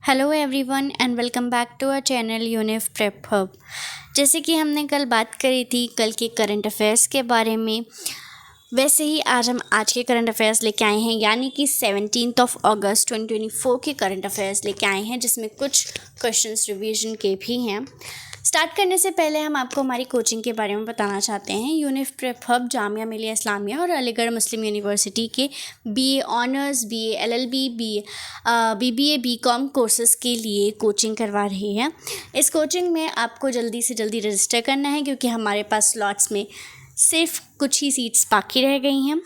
Hello everyone and welcome back to our channel Unif Prep Hub. जैसे कि हमने कल बात करी थी कल के करंट अफेयर्स के बारे में, वैसे ही आज के करंट अफेयर्स लेके आए हैं, यानी कि 17 अगस्त 2024 के करंट अफेयर्स लेके आए हैं, जिसमें कुछ क्वेश्चंस रिवीजन के भी हैं। स्टार्ट करने से पहले हम आपको हमारी कोचिंग के बारे में बताना चाहते हैं। यूनिफ प्रेप हब जामिया मिलिया इस्लामिया और अलीगढ़ मुस्लिम यूनिवर्सिटी के BA honours, BA LLB, BBA, BCom courses के लिए कोचिंग करवा रही है। इस कोचिंग में आपको जल्दी से जल्दी रजिस्टर करना है, क्योंकि हमारे पास स्लॉट्स में सिर्फ कुछ ही सीट्स बाकी रह गई हैं।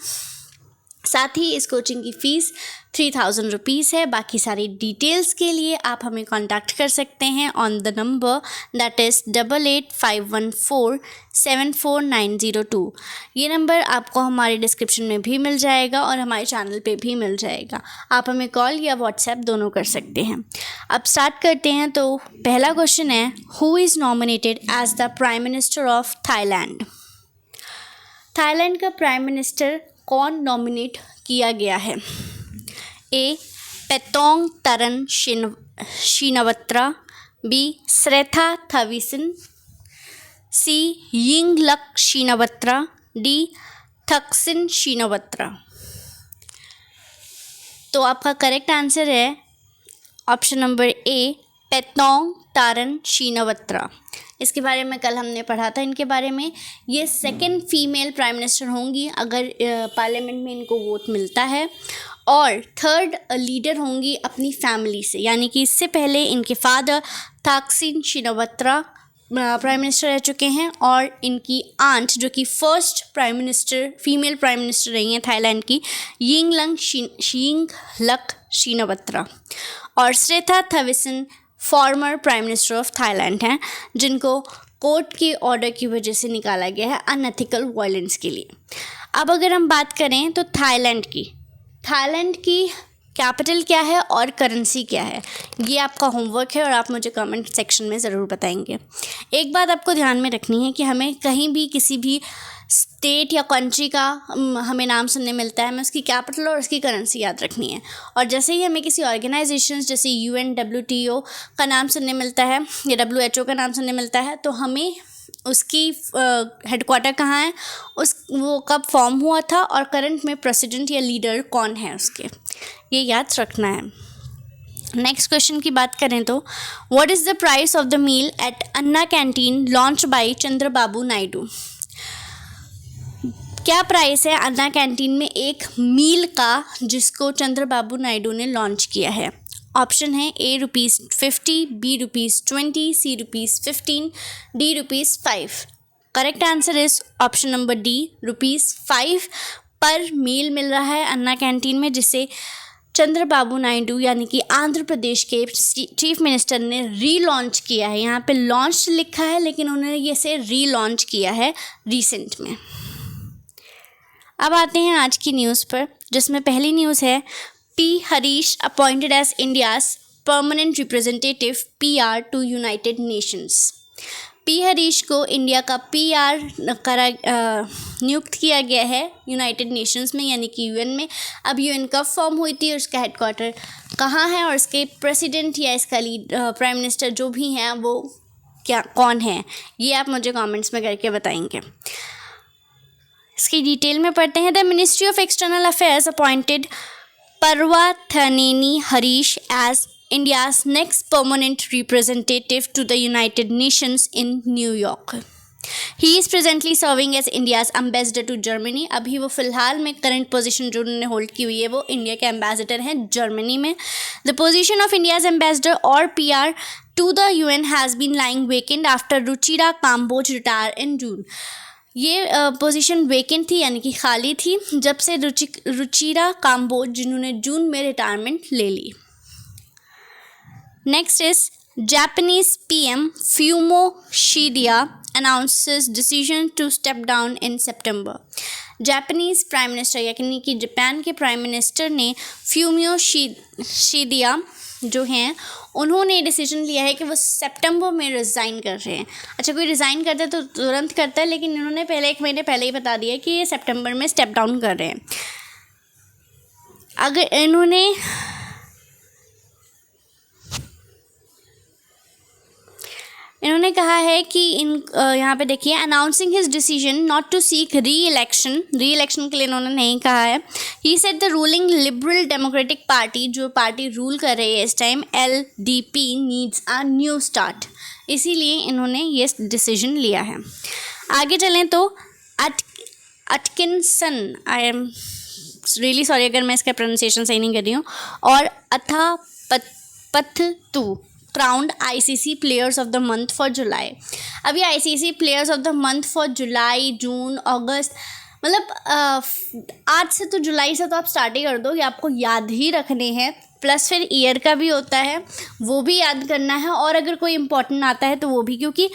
साथ ही इस कोचिंग की फ़ीस 3000 रुपीज़ है। बाकी सारी डिटेल्स के लिए आप हमें कांटेक्ट कर सकते हैं on the number that is 8851474902। ये नंबर आपको हमारे डिस्क्रिप्शन में भी मिल जाएगा और हमारे चैनल पे भी मिल जाएगा। आप हमें कॉल या व्हाट्सएप दोनों कर सकते हैं। अब स्टार्ट करते हैं। तो पहला क्वेश्चन है, who is nominated as the prime minister of Thailand? Thailand का प्राइम मिनिस्टर कौन नॉमिनेट किया गया है? A Paetongtarn Shinawatra, B Srettha Thavisin, C Yingluck Shinawatra, D Thaksin Shinawatra. तो आपका करेक्ट आंसर है option number A Paetongtarn Shinawatra. इसके बारे में कल हमने पढ़ा था इनके बारे में। ये सेकंड फीमेल प्राइम मिनिस्टर होंगी अगर पार्लियामेंट में इनको वोट मिलता है, और थर्ड लीडर होंगी अपनी फैमिली से, यानी कि इससे पहले इनके father Thaksin Shinawatra prime minister रह चुके हैं, और इनकी आंट जो कि first prime minister female prime minister रही हैं थाईलैंड की, यिंगलक शिनवत्रा, और Srettha Thavisin former prime minister of Thailand हैं, जिनको कोर्ट के ऑर्डर की वजह से निकाला गया है अनएथिकल वायलेंस के लिए। अब अगर हम बात करें तो थाईलैंड की कैपिटल क्या है और करेंसी क्या है, ये आपका होमवर्क है और आप मुझे कमेंट सेक्शन में ज़रूर बताएंगे। एक बात आपको ध्यान में रखनी है कि हमें कहीं भी किसी भी स्टेट या कंट्री का हमें नाम सुनने मिलता है, हमें उसकी कैपिटल और उसकी करेंसी याद रखनी है। और जैसे ही हमें किसी ऑर्गेनाइजेशंस जैसे UN, WTO का नाम सुनने मिलता है या WHO का नाम सुनने मिलता है, तो हमें उसकी हेडक्वार्टर कहाँ है, वो कब फॉर्म हुआ था, और करंट में प्रेसिडेंट या लीडर कौन है उसके, ये याद रखना है। नेक्स्ट क्वेश्चन की बात करें तो, what is the price of the meal at Anna canteen launch by Chandrababu Naidu? क्या प्राइस है अन्ना कैंटीन में एक मील का, जिसको चंद्रबाबू नायडू ने लॉन्च किया है? ऑप्शन है A ₹50, B ₹20, C ₹15, D ₹5। Correct answer is option number D, ₹5 पर मील मिल रहा है अन्ना कैंटीन में, जिसे चंद्रबाबू नायडू यानी कि आंध्र प्रदेश के चीफ मिनिस्टर ने रीलॉन्च किया है। यहाँ पे लॉन्च लिखा है, लेकिन उन्होंने इसे रीलॉन्च किया है रिसेंट में। अब आते हैं आज की न्यूज़ पर, जिसमें पहली न्यूज़ है, P. Harish appointed as India's permanent representative PR to United Nations. P. Harish को इंडिया का PR नियुक्त किया गया है यूनाइटेड नेशंस में, यानी कि UN में। अब UN कब फॉर्म हुई थी और उसका हेडक्वार्टर कहाँ है, और इसके प्रेसिडेंट या इसका प्राइम मिनिस्टर जो भी हैं वो कौन है, ये आप मुझे कमेंट्स में करके बताएंगे। इसकी डिटेल में पढ़ते हैं। The ministry of external affairs appointed Parvathaneni Harish as India's next permanent representative to the United Nations in New York. He is presently serving as India's ambassador to Germany. अभी वो फ़िलहाल में करंट पोजीशन जो उन्होंने hold की हुई है वो इंडिया के एम्बेसडर हैं जर्मनी में। The position of India's ambassador or PR to the UN has been lying vacant after Ruchira Kamboj retired in June. ये पोजीशन वेकेंट थी, यानी कि खाली थी, जब से रुचिरा काम्बोज, जिन्होंने जून में रिटायरमेंट ले ली। Next is Japanese PM Fumio Kishida announces decision to step down in सितंबर। जापानीज प्राइम मिनिस्टर यानी कि जापान के प्राइम मिनिस्टर ने फ्यूमियो शिडिया जो हैं, उन्होंने डिसीजन लिया है कि वो सितंबर में रिज़ाइन कर रहे हैं। अच्छा, कोई रिज़ाइन करता है तो तुरंत करता है, लेकिन इन्होंने पहले 1 महीने पहले ही बता दिया कि ये सितंबर में स्टेप डाउन कर रहे हैं। अगर इन्होंने इन्होंने कहा है कि यहाँ पे देखिए, announcing his decision not to seek re-election के लिए इन्होंने नहीं कहा है। He said the ruling Liberal Democratic Party, जो पार्टी रूल कर रही है इस time, LDP needs a new start, इसीलिए इन्होंने ये डिसीजन लिया है। आगे चलें तो Atkinson, I am really sorry अगर मैं इसका प्रोनाउंसिएशन सही नहीं कर रही हूँ, और Athapaththu crowned ICC players of the month for July. अभी ICC players of the month for July, June, अगस्त, मतलब आज से तो जुलाई से तो आप स्टार्ट ही कर दो, ये आपको याद ही रखने हैं, प्लस फिर ईयर का भी होता है वो भी याद करना है, और अगर कोई इम्पोर्टेंट आता है तो वो भी, क्योंकि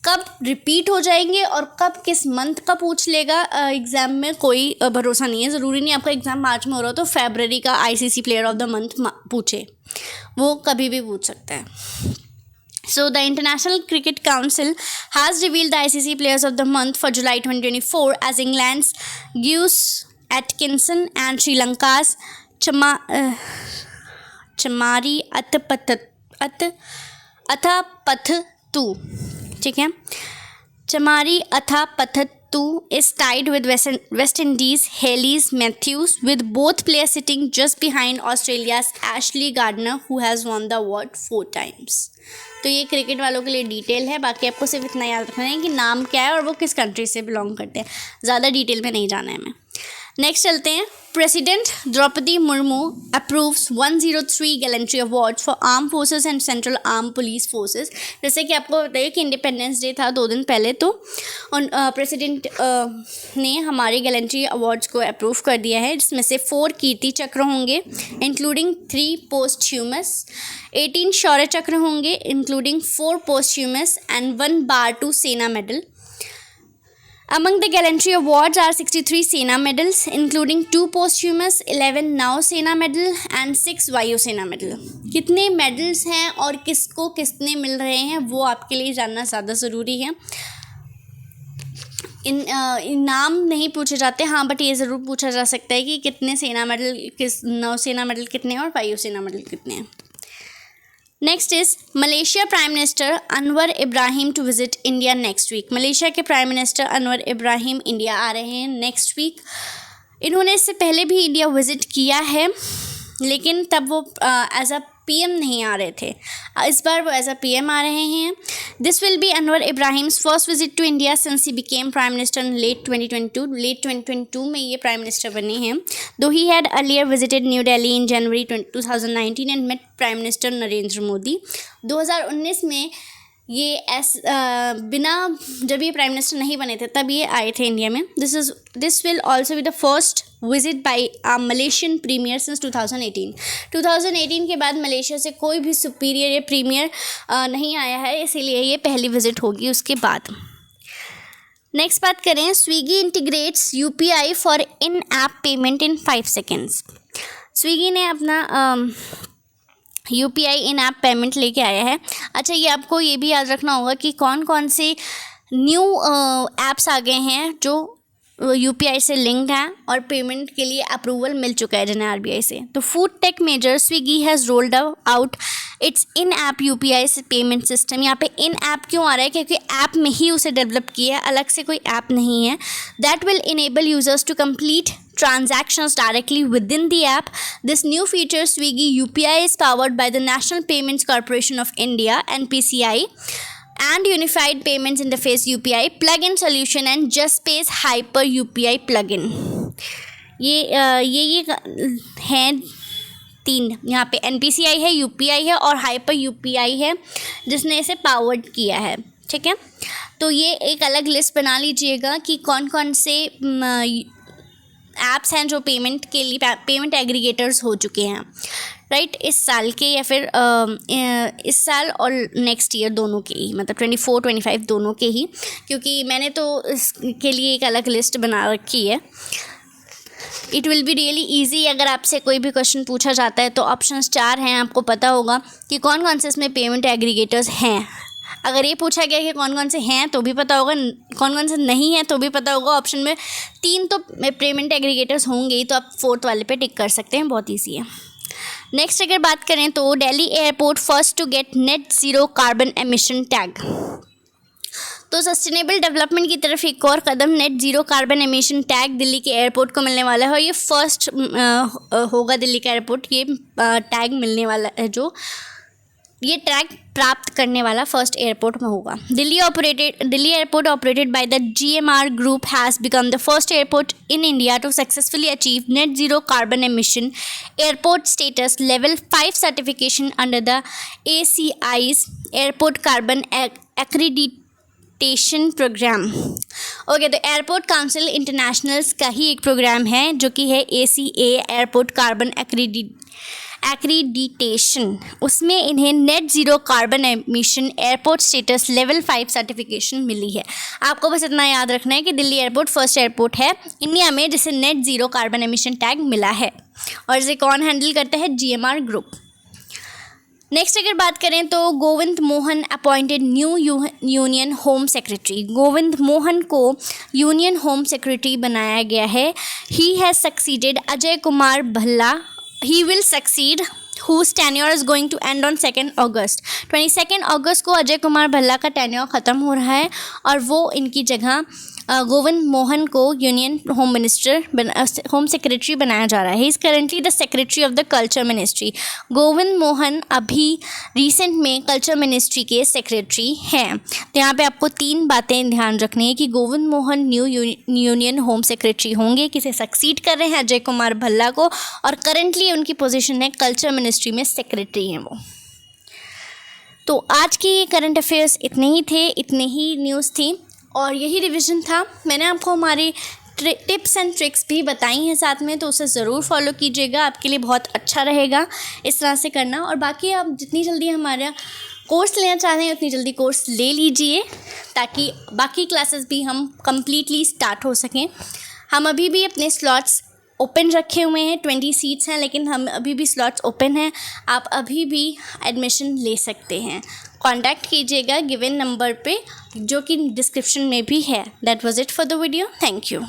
कब रिपीट हो जाएंगे और कब किस मंथ का पूछ लेगा एग्ज़ाम में कोई भरोसा नहीं है। ज़रूरी नहीं आपका एग्ज़ाम मार्च में हो रहा हो तो फरवरी का ICC player of the month पूछे, वो कभी भी पूछ सकता है। So the International Cricket Council has revealed the ICC Players of the Month for July 2024 as England's Gus Atkinson and Sri Lanka's Chamari Athapaththu, ठीक है। Chamari Athapaththu is tied with West Indies' Hayley Matthews, with both players sitting just behind Australia's Ashley Gardner, who has won the award 4 times. तो ये cricket वालों के लिए detail है, बाकी आपको सिर्फ इतना याद रखना है कि नाम क्या है और वो किस कंट्री से बिलोंग करते हैं, ज़्यादा डिटेल में नहीं जाना है हमें। नेक्स्ट चलते हैं। President Droupadi Murmu approves 103 gallantry award for arm forces and central arm police forces. जैसे कि आपको बताइए कि इंडिपेंडेंस डे था 2 दिन पहले, तो प्रेसिडेंट ने हमारे गैलेंट्री अवार्ड्स को अप्रूव कर दिया है, जिसमें से 4 कीर्ति चक्र होंगे इंक्लूडिंग 3 पोस्ट्यूमस, 18 शौर्य चक्र होंगे इंक्लूडिंग 4 पोस्ट्यूमस एंड 1 बार 2 सेना medal. Among the gallantry awards are 63 Sena medals, including 2 posthumous, 11 Nau Sena medal and 6 Vayu Sena medal। कितने मेडल्स हैं और किसको कितने मिल रहे हैं वो आपके लिए जानना ज़्यादा ज़रूरी है। नाम नहीं पूछे जाते, हाँ, बट ये ज़रूर पूछा जा सकता है कि कितने सेना मेडल, किस नौ सेना मेडल कितने हैं और वायु सेना मेडल कितने हैं। Next is Malaysia prime minister Anwar Ibrahim to visit India next week. Malaysia के prime minister Anwar Ibrahim India आ रहे हैं नेक्स्ट वीक। इन्होंने इससे पहले भी इंडिया विजिट किया है, लेकिन तब वो एज अ PM नहीं आ रहे थे, इस बार वो एज अ PM आ रहे हैं। This will be Anwar Ibrahim's first visit to India since he became prime minister in late 2022 में ये प्राइम मिनिस्टर बने हैं। Though he had earlier visited new Delhi in January 2019 and met prime minister Narendra Modi. 2019 में ये बिना, जब ये प्राइम मिनिस्टर नहीं बने थे तब ये आए थे इंडिया में। This will also be the first visit by Malaysian premier since 2018 के बाद मलेशिया से कोई भी सुपीरियर या प्रीमियर नहीं आया है, इसीलिए ये पहली विजिट होगी उसके बाद। नेक्स्ट बात करें, Swiggy integrates UPI for in app payment in 5 seconds. Swiggy ने अपना UPI इन ऐप पेमेंट लेके आया है। अच्छा, ये आपको ये भी याद रखना होगा कि कौन कौन से न्यू ऐप्स आ गए हैं जो UPI से लिंक्ड हैं और पेमेंट के लिए अप्रूवल मिल चुका है जिन्हें RBI से। तो food tech major Swiggy has rolled out its in app UPI payment system. यहाँ पे इन ऐप क्यों आ रहा है? क्योंकि ऐप में ही उसे डेवलप किया है, अलग से कोई ऐप नहीं है। That will enable users to complete transactions directly within the app. This new feature, Swiggy UPI, is powered by the National Payments Corporation of India (NPCI) and Unified Payments Interface UPI plugin solution and JustPay's Hyper UPI plugin। ये हैं 3, यहाँ पे NPCI है, UPI है और Hyper UPI है जिसने इसे पावर्ड किया है, ठीक है। तो ये एक अलग लिस्ट बना लीजिएगा कि कौन कौन से ऐप्स हैं जो पेमेंट के लिए पेमेंट एग्रीगेटर्स हो चुके हैं, राइट, इस साल के या फिर इस साल और नेक्स्ट ईयर दोनों के ही, मतलब 24-25 दोनों के ही, क्योंकि मैंने तो इसके लिए एक अलग लिस्ट बना रखी है। It will be really easy. अगर आपसे कोई भी क्वेश्चन पूछा जाता है तो ऑप्शंस 4 हैं, आपको पता होगा कि कौन कौन से इसमें पेमेंट एग्रीगेटर्स हैं। अगर ये पूछा गया कि कौन कौन से हैं तो भी पता होगा, कौन कौन से नहीं हैं तो भी पता होगा। ऑप्शन में 3 तो पेमेंट एग्रीगेटर्स होंगे ही, तो आप 4th वाले पे टिक कर सकते हैं, बहुत ईजी है। नेक्स्ट अगर बात करें तो Delhi airport first to get net zero carbon emission tag. तो सस्टेनेबल डेवलपमेंट की तरफ एक और कदम, net zero carbon emission tag Delhi के एयरपोर्ट को मिलने वाला है और ये फर्स्ट होगा दिल्ली का एयरपोर्ट, ये टैग मिलने वाला है, जो ये टैग प्राप्त करने वाला फर्स्ट एयरपोर्ट में होगा। Delhi airport operated by the GMR group has become the first airport in India to successfully achieve net zero carbon emission airport status level 5 certification under the ACI's airport carbon accreditation programme. Okay, तो airport council international's का ही एक programme है जो कि है ACA airport carbon accreditation. उसमें इन्हें net zero carbon emission airport status level 5 certification मिली है। आपको बस इतना याद रखना है कि दिल्ली एयरपोर्ट फर्स्ट एयरपोर्ट है इंडिया में जिसे net zero carbon emission tag मिला है और इसे कौन हैंडल करता है? GMR group. नेक्स्ट अगर बात करें तो Govind Mohan appointed new union home secretary. Govind Mohan को यूनियन होम सेक्रेटरी बनाया गया है। He has succeeded Ajay Kumar Bhalla. He will succeed whose tenure is going to end on 2 अगस्त। 22 अगस्त को अजय कुमार भल्ला का टेन्योर ख़त्म हो रहा है और वो इनकी जगह गोविंद मोहन को यूनियन होम सेक्रेटरी बनाया जा रहा है। He is currently the secretary of the culture ministry. Govind Mohan अभी रिसेंट में कल्चर मिनिस्ट्री के सेक्रेटरी हैं। तो यहाँ पे आपको 3 बातें ध्यान रखनी है कि Govind Mohan new union home secretary होंगे, किसे सक्सीड कर रहे हैं? अजय कुमार भल्ला को, और करेंटली उनकी पोजीशन है कल्चर मिनिस्ट्री में सेक्रेटरी हैं वो। तो आज की करंट अफेयर्स इतने ही थे, इतने ही न्यूज़ थी और यही रिवीजन था। मैंने आपको हमारी टिप्स एंड ट्रिक्स भी बताई हैं साथ में, तो उसे ज़रूर फॉलो कीजिएगा, आपके लिए बहुत अच्छा रहेगा इस तरह से करना। और बाकी आप जितनी जल्दी हमारा कोर्स लेना चाहते हैं उतनी जल्दी कोर्स ले लीजिए ताकि बाकी क्लासेस भी हम कम्प्लीटली स्टार्ट हो सकें। हम अभी भी अपने स्लॉट्स ओपन रखे हुए हैं, 20 सीट्स हैं, लेकिन हम अभी भी स्लॉट्स ओपन हैं, आप अभी भी एडमिशन ले सकते हैं। कांटेक्ट कीजिएगा गिवन नंबर पे जो कि डिस्क्रिप्शन में भी है। That was it for the video. Thank you.